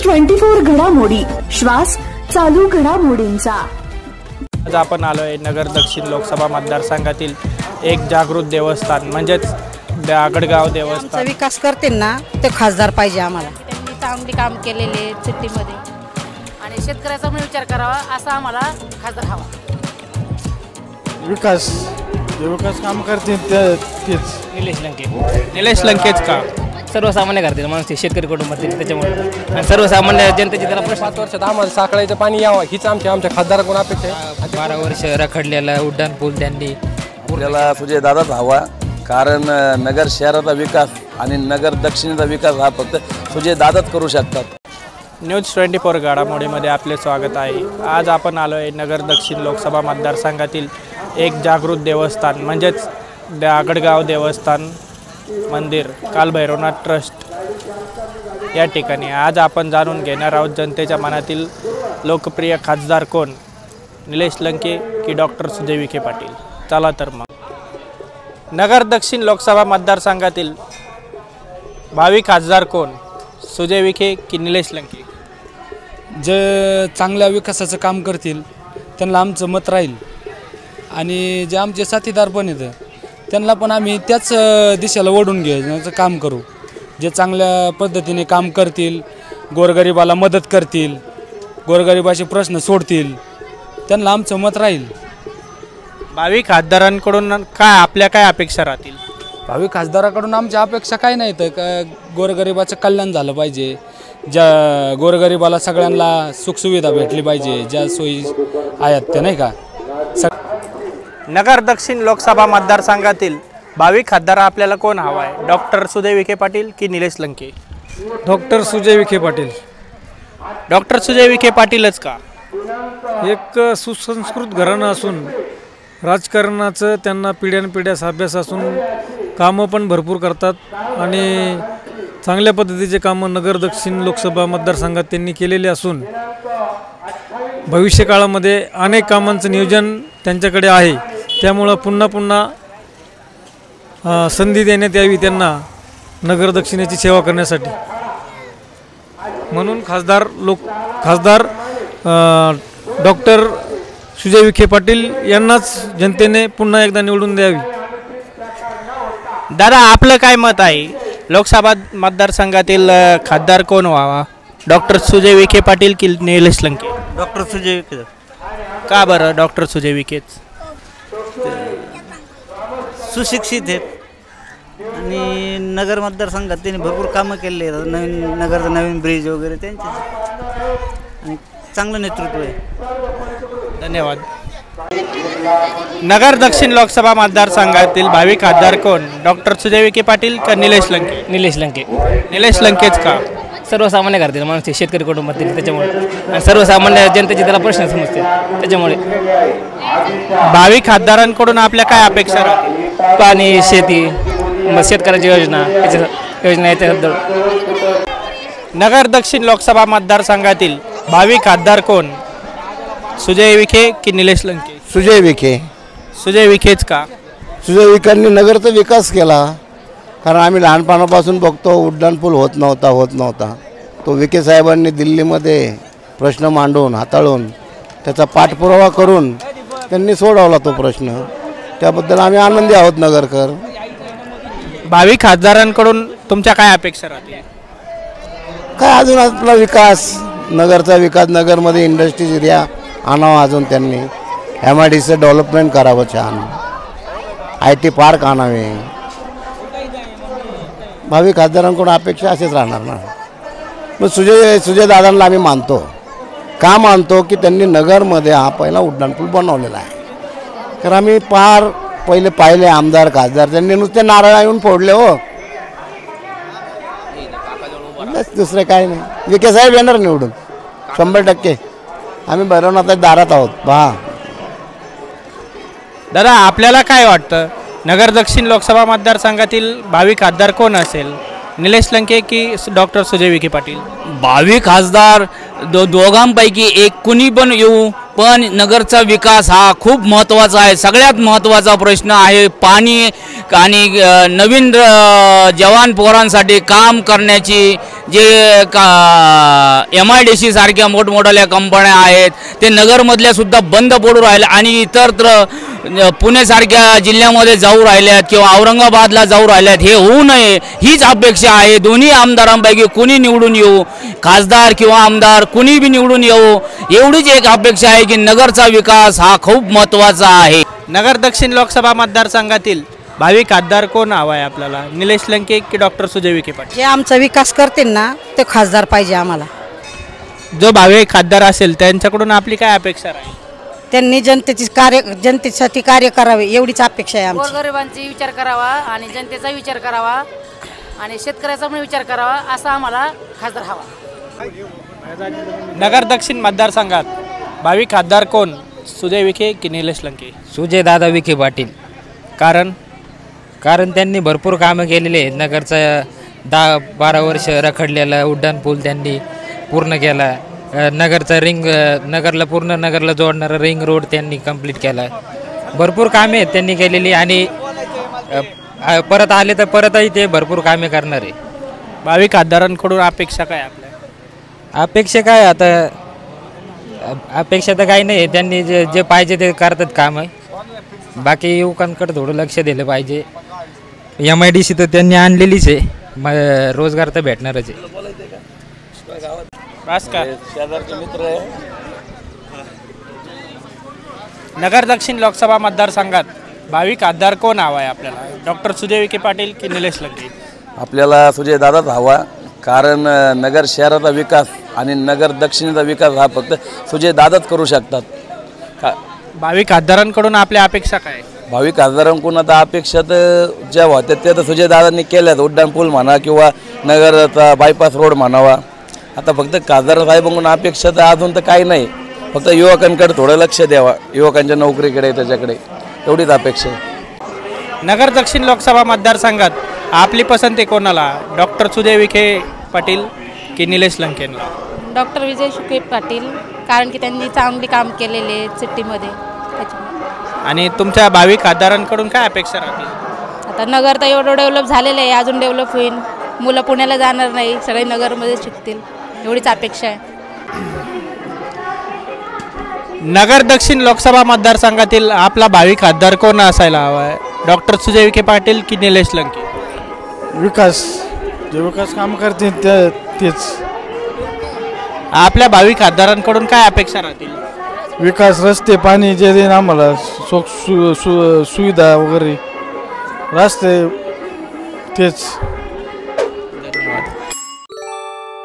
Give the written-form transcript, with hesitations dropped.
News 24 घडामोडी, श्वास चालू घडामोडींचा। आज आपण आलोय नगर दक्षिण लोकसभा मतदारसंघातील एक जागृत देवस्थान म्हणजेच आगडगाव देवस्थान। विकास करतील ना ते खासदार पाहिजे आम्हाला। त्यांनी चांगली काम केलेले सिटीमध्ये आणि शेतकऱ्याचा पण विचार करावा असा आम्हाला खासदार हवा। विकास काम करतील तेच निलेश लंकेच का? सर्वसामान्य करतील माणूस शेतकरी कुटुंबातील त्याच्यामुळे सर्वसामान्य जनतेची त्याला प्रश्न 5 वर्षात आम्हाला साखळीचं पाणी यावं हीच आमच्या खासदाराकडून अपेक्षा आहे। 12 वर्ष रखडलेला उड्डाण पूल त्यांनी आपल्याला सुजय दादाच हवा, कारण नगर शहराचा विकास आणि नगर दक्षिणेचा विकास हा फक्त सुजय दादाच करू शकतात। न्यूज 24 घडामोडीमध्ये आपले स्वागत आहे। आज आपण आलोय नगर दक्षिण लोकसभा मतदारसंघातील एक जागृत देवस्थान म्हणजेच आगडगाव देवस्थान मंदिर कालभैरवनाथ ट्रस्ट या ठिकाणी आज आपण जाणून घेणार आहोत जनतेच्या मनातील लोकप्रिय खासदार कोण, निलेश लंके की डॉक्टर सुजय विखे पाटील। चला तर मग नगर दक्षिण लोकसभा मतदारसंघातील भावी खासदार कोण, सुजय विखे की निलेश लंके? जे चांगल्या विकासाचं काम करतील त्यांना आमचं मत राहील आणि जे आमचे साथीदार पण आहेत त्यांना पण आम्ही त्याच दिशेला ओढून घेण्याचं काम करू। जे चांगल्या पद्धतीने काम करतील, गोरगरिबाला मदत करतील, गोरगरिबाचे प्रश्न सोडतील त्यांना आमचं मत राहील। भावी खासदारांकडून आपल्या काय अपेक्षा राहतील? भावी खासदाराकडून आमच्या अपेक्षा काय नाही तर गोरगरिबाचं कल्याण झालं पाहिजे, ज्या गोरगरिबाला सगळ्यांना सुखसुविधा भेटली पाहिजे, ज्या सोयी आहेत त्या नाही का। नगर दक्षिण लोकसभा मतदारसंघातील भावी खासदार आपल्याला कोण हवा आहे, डॉक्टर सुजय विखे पाटील की निलेश लंके? डॉक्टर सुजय विखे पाटील। डॉक्टर सुजय विखे पाटीलच का? एक सुसंस्कृत घराणं असून राजकारणाचं त्यांना पिढ्यानपिढ्या अभ्यास असून कामं पण भरपूर करतात आणि चांगल्या पद्धतीचे कामं नगर दक्षिण लोकसभा मतदारसंघात त्यांनी केलेले असून भविष्यकाळामध्ये अनेक कामांचं नियोजन त्यांच्याकडे आहे। त्यामुळं पुन्हा संधी देण्यात यावी त्यांना नगर दक्षिणेची सेवा करण्यासाठी, म्हणून खासदार डॉक्टर सुजय विखे पाटील यांनाच जनतेने पुन्हा एकदा निवडून द्यावी। दादा आपलं काय मत आहे, लोकसभा मतदारसंघातील खासदार कोण व्हावा, डॉक्टर सुजय विखे पाटील की निलेश लंके? डॉक्टर सुजय विखे। का बरं डॉक्टर सुजय विखेच? सुशिक्षित आहेत आणि नगर मतदारसंघात त्यांनी भरपूर कामं केले आहेत। नवीन ब्रिज वगैरे त्यांचे आणि चांगलं नेतृत्व आहे। धन्यवाद। नगर दक्षिण लोकसभा मतदारसंघातील भावी खासदार कोण, डॉक्टर सुजय विखे पाटील का निलेश लंके? निलेश लंके। निलेश लंकेच का? सर्वसामान्य करतील माणूस शेतकरी कुटुंबातील त्याच्यामुळे सर्वसामान्य जनतेची त्याला प्रश्न समजते त्याच्यामुळे भावी खासदारांकडून आपल्या काय अपेक्षा राहतील? पाणी, शेती, शेतकऱ्याची योजना याच्याबद्दल। नगर दक्षिण लोकसभा मतदारसंघातील भावी खासदार कोण, सुजय विखे की निलेश लंके? सुजय विखे। सुजय विखेच का? सुजय विखेंनी नगरचा विकास केला, कारण आम्ही लहानपणापासून बघतो उड्डाण पूल होत नव्हता। तो विखे साहेबांनी दिल्लीमध्ये प्रश्न मांडून हाताळून त्याचा पाठपुरावा करून त्यांनी सोडवला तो प्रश्न, त्याबद्दल आम्ही आनंदी आहोत नगरकर। भावी खासदारांकडून तुमच्या काय अपेक्षा राहतील? काय अजून आपला विकास, नगरचा विकास, नगरमध्ये इंडस्ट्रीज एरिया आणावा, अजून त्यांनी MIDC डेव्हलपमेंट करावं, छान IT पार्क आणावे। भावी खासदारांकडून अपेक्षा असेच राहणार ना। मग सुजय दादांना आम्ही मानतो, का मानतो की त्यांनी नगरमध्ये हा पहिला उड्डाणपूल बनवलेला आहे। कारण आम्ही पहिले पाहिले आमदार खासदार त्यांनी नुसते नारळ येऊन फोडले हो, दुसरे काय नाही। विखे साहेब येणार निवडून 100%। आम्ही भैरवनाथाच्या दारात आहोत पहा। दादा आपल्याला काय वाटतं, नगर दक्षिण लोकसभा मतदारसंघातील भावी खासदार कोण असेल, निलेश लंके की डॉक्टर सुजय विखे पाटील? भावी खासदार दोघांपैकी एक कुणी पण येऊ, पण नगरचा विकास हा खूप महत्त्वाचा आहे। सगळ्यात महत्त्वाचा प्रश्न आहे पाणी आणि नवीन जवान पोरांसाठी काम करण्याची जे का MIDC सारख्या मोठमोठ्या कंपन्या आहेत ते नगरमधल्या सुद्धा बंद पडू राहिल्या आणि इतरत्र पुण्यासारख्या जिल्ह्यामध्ये जाऊ राहिल्यात किंवा औरंगाबादला जाऊ राहिल्यात. हे होऊ नये हीच अपेक्षा आहे. दोन्ही आमदारांपैकी कुणी निवडून येऊ, खासदार किंवा आमदार कुणी बी निवडून येऊ, एवढीच एक अपेक्षा आहे की नगरचा विकास हा खूप महत्त्वाचा आहे. नगर दक्षिण लोकसभा मतदारसंघातील भावी खासदार कोण हवा आहे आपल्याला? निलेश लंके की डॉक्टर सुजय विखे पाटील? जे आमचा विकास करतील ना ते खासदार पाहिजे आम्हाला. जो भावी खासदार असेल त्यांच्याकडून आपली काय अपेक्षा राहील? त्यांनी जनतेसाठी कार्य करावे एवढीच अपेक्षा आहे आमची. गोरगरिबांचा विचार करावा आणि जनतेचा विचार करावा आणि शेतकऱ्याचा पण विचार करावा असा आम्हाला खासदार हवा. नगर दक्षिण मतदारसंघात भावी खासदार कोण? सुजय विखे की निलेश लंके? सुजय दादा विखे पाटील. कारण त्यांनी भरपूर कामं केलेले आहेत. नगरचं 10-12 वर्ष रखडलेलं उड्डाण पूल त्यांनी पूर्ण केला. नगरचं नगरला जोडणारा रिंग रोड त्यांनी कंप्लीट केला. भरपूर कामे आहेत त्यांनी केलेली आणि परत आले तर परतही ते भरपूर कामे करणार आहे. भावी खासदारांकडून अपेक्षा काय आपल्या? अपेक्षा काय आता अपेक्षा तर काही नाही. त्यांनी जे पाहिजे ते करतात कामं. बाकी युवकांकडे थोडं लक्ष दिलं पाहिजे. MIDC तर त्यांनी आणलेलीच आहे. रोजगार तर भेटणारच आहे. नगर दक्षिण लोकसभा मतदारसंघात भावी खासदार कोण हवा आहे आपल्याला? डॉक्टर सुजय विखे पाटील की निलेश लंके? आपल्याला सुजय दादाच हवा. कारण नगर शहराचा विकास आणि नगर दक्षिणेचा विकास हा फक्त सुजय दादाच करू शकतात. भावी खासदारांकडून आपल्या अपेक्षा काय? भावी खासदारांकडून आता अपेक्षा तर ज्या होत्या त्या तर सुजय दादांनी केल्यात. उड्डाण पूल म्हणा किंवा नगरचा बायपास रोड म्हणावा. आता फक्त खासदार साहेबांकडून अपेक्षा तर अजून तर काही नाही. फक्त युवकांकडे थोडं लक्ष द्यावा, युवकांच्या नोकरीकडे त्याच्याकडे, एवढीच अपेक्षा आहे. नगर दक्षिण लोकसभा मतदारसंघात आपली पसंती कोणाला? डॉक्टर सुजय विखे पाटील की निलेश लंकेंना? डॉक्टर विजय विखे पाटील, कारण की त्यांनी चांगली काम केलेले सिटीमध्ये. आणि तुमच्या भावी खासदारांकडून काय अपेक्षा राहतील? आता नगर तर एवढं डेव्हलप झालेलं आहे, अजून डेव्हलप होईल. मुलं पुण्याला जाणार नाही, सगळे नगरमध्ये शिकतील, एवढीच अपेक्षा आहे. नगर दक्षिण लोकसभा मतदारसंघातील आपला भावी खासदार कोण असायला हवा आहे? डॉक्टर सुजय विखे पाटील की निलेश लंके? जे विकास काम करतील तेच. आपल्या भावी खासदारांकडून काय अपेक्षा राहतील? विकास, रस्ते, पाणी जे देईन आम्हाला, सुविधा वगैरे, रस्ते तेच.